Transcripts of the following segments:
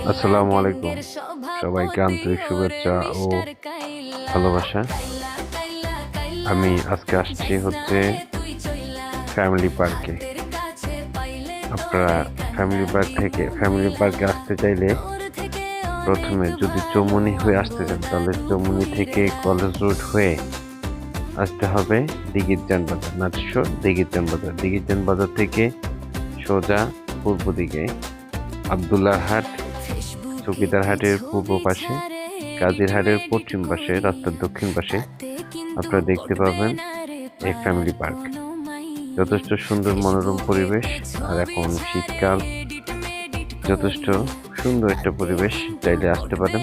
আসসালামু আলাইকুম। সবাইকে আন্তরিক শুভেচ্ছা ও ভালোবাসা। আমি আজকে আসছি হচ্ছে ফ্যামিলি পার্কে। আপনারা ফ্যামিলি পার্কে আসতে চাইলে প্রথমে যদি চৌমুহনী হয়ে আসতে চান তাহলে চৌমুহনী থেকে কলেজ রোড হয়ে আসতে হবে দিঘিরজান বাজার, নাটেশ্বর দিঘিরজান বাজার। দিঘিরজান বাজার থেকে সোজা পূর্ব দিকে আব্দুল্লাহ হাট, চৌকিদার হাটের পূর্ব পাশে, কাজীর হাটের পশ্চিম পাশে, রাস্তার দক্ষিণ পাশে আপনারা দেখতে পাবেন এই ফ্যামিলি পার্ক। যথেষ্ট সুন্দর মনোরম পরিবেশ, আর এখন শীতকাল, যথেষ্ট সুন্দর একটা পরিবেশ। চাইলে আসতে পারেন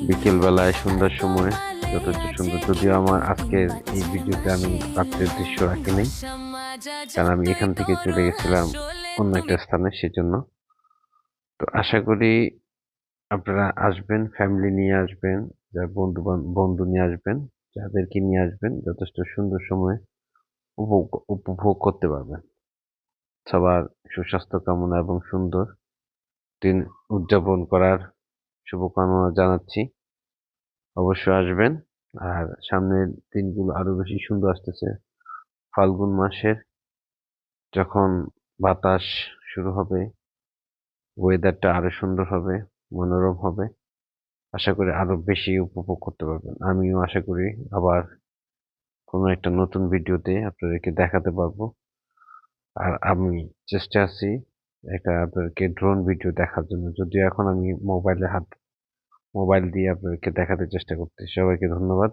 বিকেল বেলায়, সন্ধ্যার সময়। যথেষ্ট সুন্দর। যদিও আমার আজকের এই ভিডিওতে আমি রাত্রের দৃশ্য রাখি নাই, কারণ আমি এখান থেকে চলে গেছিলাম অন্য একটা স্থানে, সেজন্য। তো আশা করি আপনারা আসবেন, ফ্যামিলি নিয়ে আসবেন, যার বন্ধু নিয়ে আসবেন, যাদেরকে নিয়ে আসবেন, যথেষ্ট সুন্দর সময় উপভোগ করতে পারবেন। সবার সুস্বাস্থ্য কামনা এবং সুন্দর দিন উদযাপন করার শুভকামনা জানাচ্ছি। অবশ্যই আসবেন। আর সামনের দিনগুলো আরো বেশি সুন্দর আসতেছে। ফাল্গুন মাসের যখন বাতাস শুরু হবে, ওয়েদারটা আরো সুন্দর হবে, মনোরম হবে। আশা করি আরো বেশি উপভোগ করতে পারবেন। আমিও আশা করি আবার কোনো একটা নতুন ভিডিওতে আপনাদেরকে দেখাতে পারবো। আর আমি চেষ্টা আছি একটা আপনাদেরকে ড্রোন ভিডিও দেখার জন্য, যদিও এখন আমি মোবাইল দিয়ে আপনাদেরকে দেখাতে চেষ্টা করতেছি। সবাইকে ধন্যবাদ।